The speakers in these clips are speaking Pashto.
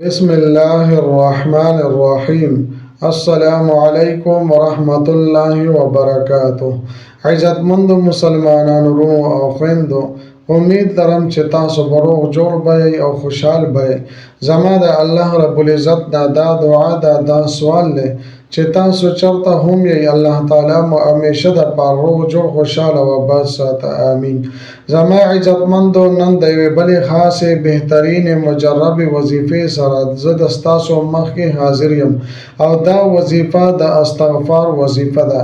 بسم الله الرحمن الرحیم. السلام علیکم ورحمت الله وبرکاتہ. عزتمند مسلمانانو ورونو او خویندو، امید لرم چې تاسو به روغ جوړ به او خوشحال به. زما د الله رب العزت دا دعا دا سوال دی چې تاسو چرته هم یې، الله تعالی مو همیشه د پاره روغ جوړ خوشحاله او آباد ساته. آمین. زما عزتمندو، نن د یوې بلې خاصې بهترینې مجربې وظیفې سره زه د ستاسو مخکې حاضر یم او دا وظیفه د استغفار وظیفه ده.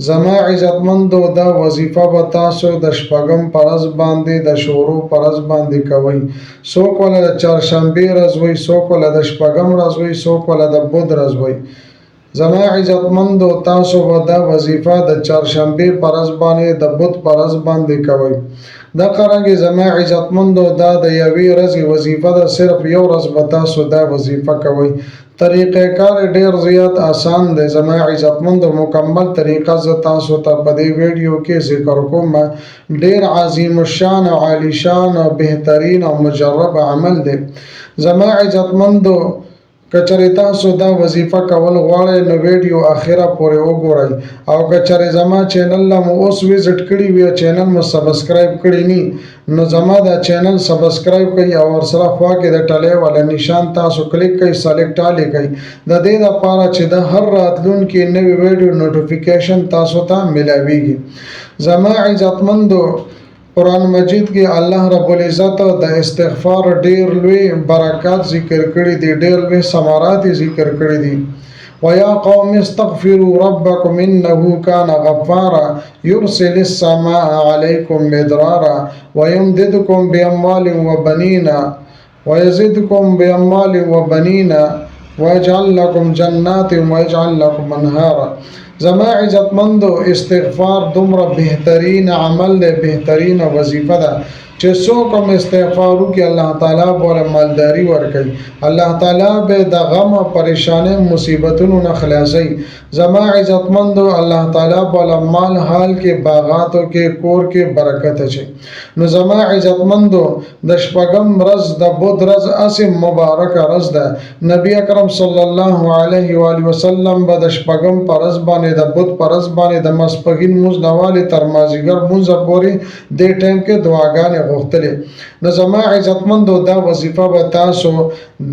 زما عزتمندو، دا وظیفه به تاسو د شپږم په ورځ باندې د شروع په ورځ باندې کوئ. څوک وله د چهارشنبې ورځ وایي، څوک وله د شپږم ورځ وایي، څوک وله د بد ورځ وایي. زما عزتمندو، تاسو به دا وظیفه د چهارشنبې په ورځ باندې د بد په ورځ باندې کوئ. دا قرانګي زما عزتمندو، دا د یوې ورځې وظیفه ده، صرف یو ورځ به تاسو دا وظیفه کوئ. طریقه کار ډیر زیات آسان دی. زما عزتمندو، مکمل طریقه زه تاسو ته په دې ویډیو کې ذکر کوم. ډیر عظیم الشان او عالی شان او بهترین او مجرب عمل دی. زما عزتمندو، کچری تاسو دا وظیفه کول غواړئ نو ویډیو اخره پورې وګورئ، او کچری زما چینل له مو اوس وزټ کړی وي، چینل مو سبسکرایب کړی نی، نو زما دا چینل سبسکرایب کړئ او ورسره خوا کې د ټلې والا نشان تاسو کلیک کړئ، سلیکټ آل کړئ، د دې لپاره چې د هر راتلونکي نوې ویډیو نوټیفیکیشن تاسو ته ملاويږي. زما عزتمندو، قرآن مجید کې الله رب العزت د استغفار ډیر لوی برکات ذکر کړی دي، ډیر لوی ثمرات ذکر کړی دي. وَيَا قَوْمِ اسْتَغْفِرُوا رَبَّكُمْ إِنَّهُ كَانَ غَفَّارًا يُرْسِلِ السَّمَاءَ عَلَيْكُمْ مِدْرَارًا وَيُمْدِدْكُمْ بِأَمْوَالٍ وَبَنِينَ وَيَزِدْكُمْ بِأَمْوَالٍ وَبَنِينَ وَيَجْعَلْ لَكُمْ جَنَّاتٍ وَيَجْعَلْ لَكُمْ أَنْهَارًا. زما عزتمندو، استغفار دومره بهترین عمل دی، بهترین وظیفه ده چې څوک هم استغفار وکړي، الله تعالی به مالداري ورکوي، الله تعالی به د غم او پریشانۍ مصیبتونو نه خلاصوي. زما عزتمندو، الله تعالی به مال حال کې، باغاتو کې، کور کې برکت اچي. نو زما عزتمندو، د شپږم ورځ د بد ورځ اسې مبارکه ورځ ده. نبی اکرم صلی الله علیه و آله وسلم به د شپږم په ورځ باندې د بد په ورځ باندې د ماسپښین لمونځ نه والې تر مازدیګر لمونځ پورې دې ټایم کې دعاګانې غوښتلې. نو زما عزتمندو، دا وظیفه به تاسو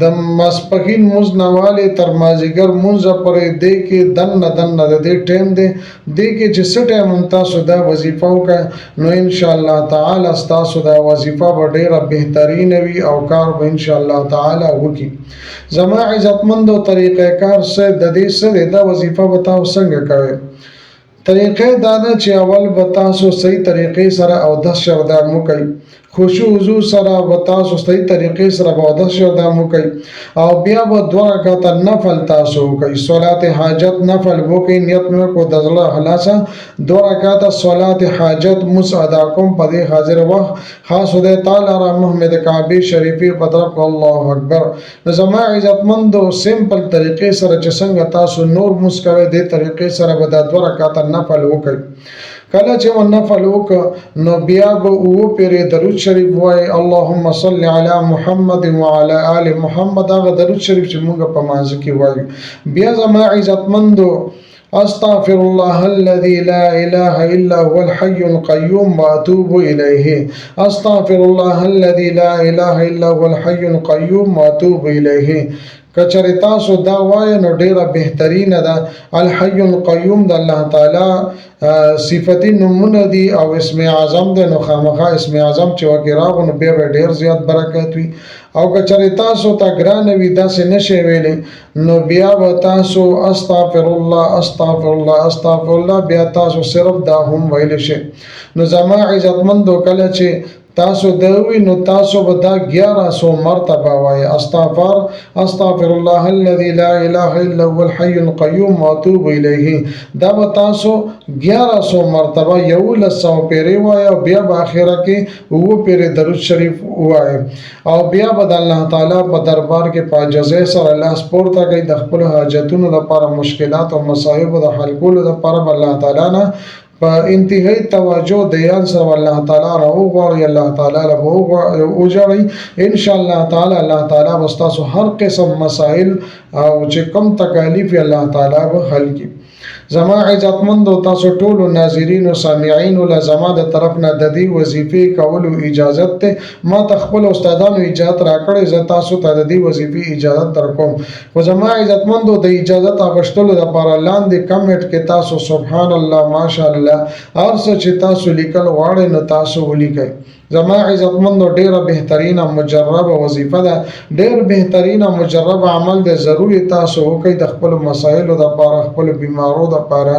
د ماسپښین لمونځ نه والې تر مازدیګر لمونځ پورې دې کې دننه د دې ټایم دی، دې کې چې څه ټایم هم تاسو دا وظیفه وکړئ نو انشاءالله تعالی ستاسو دا وظیفه به ډیره بهترینه وي او کار به انشاءالله تعالی وکړي. زما عزتمندو، طریقه کار څه د دې څه دی، دا وظیفه به تاسو څنګه کوئ؟ طریقې دا ده چې اول به تاسو صحیح طریقې سره اودس شودام وکئ، خشوع وضو سره به تاسو صحیح طریقې سره به اودس شودام وکئ، او بیا به 2 رکعاته نفل تاسو وکئ، صلات حاجت نفل وکئ، نیت مې کو د زړه خلاصه 2 رکعاته صلات حاجت مس ادا کوم په دې حاضر وخت خاص خدای تعالی را محمد کعبه شریفه په طرف الله اکبر. زما عزتمندو، سیمپل طریقې سره چې څنګه تاسو نور مسکوي، دې طریقې سره به د 2 رکعاته نفل وکړ. کله چې و نفل وکړ نو بیا به او پیری درود شریف وای، اللهم صل علی محمد وعلى آل محمد، هغه درود شریف چې موږ په مانځ کې وایو. بیا زما عزتمندو، استغفر الله الذي لا اله الا هو الحي القيوم واتوب اليه، استغفر الله الذي لا اله الا هو الحي القيوم واتوب اليه. کچری تاسو دا وای نو ډیره بهترینه ده. الحي القيوم د الله تعالی صفتی نمونه دي او اسم اعظم ده، نو خامخا اسم اعظم چې وګراغو نو بیا ډیر زیات برکت وي. او کچری تاسو ته ګران وي داسې نشي ویلې نو بیا به تاسو استغفر الله استغفر الله استغفر الله بیا تاسو صرف دا هم ویل شي. نو زما عزتمندو، کله چې تاسو دوی نو تاسو به دا 1100 مرتبه وای، استغفر الله الذي لا اله الا هو الحي القيوم واتوب اليه. دا به تاسو 1100 مرتبه 1100 پیری وای، او بیا په اخره کې وو پیری درود شریف وای، او بیا به د الله تعالی په دربار کې پاجزه سره الله سپورته کوي، د خپل حاجتونو لپاره، مشکلات او مصائب د حل کولو لپاره الله تعالی نه په انتهایی توجه د یان سره الله تعالی راوغواړي، الله تعالی له وجړي ان شاء الله تعالی. الله تعالی واستاسو هر قسم مسائل او چې کوم تکالیف الله تعالی به حل کړي. زما عزتمندو تاسو ټولو ناظرینو سامعینو له زما د طرف نه د دې وظیفې کولو اجازت ته ما ته خپل استادانو اجازه راکړې، زه تاسو ته د دې وظیفې اجازه درکوم. خو زما عزتمندو د اجازه اغوښتلو لپاره لاندې کمنټ کې تاسو سبحان الله ماشاءالله هر څه چې تاسو لیکل غواړئ نو تاسو ولیکئ. زما عزتمندو ډیره بهترینه مجربه وظیفه ده، ډیر بهترینه مجربه عمل ده. ضروري تاسو وکړئ د خپل مسایلو لپاره، خپل بیمارو لپاره،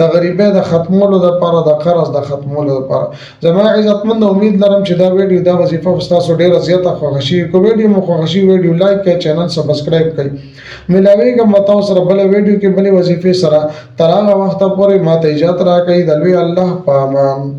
د غریبۍ د ختمولو لپاره، د قرض د ختمولو لپاره. زما عزتمندو امید لرم چې دا ویډیو دا وظیفه تاسو ډیره زیاته خوښ شي. کو ویډیو مو خوښ شي ویډیو لایک کړئ، چینل سبسکرایب کړئ. ملاویږم متاو سره بل ویډیو کې بلې وظیفه سره. تر هغه وخت پورې ماته اجازه راکړئ. د لوی الله په امان.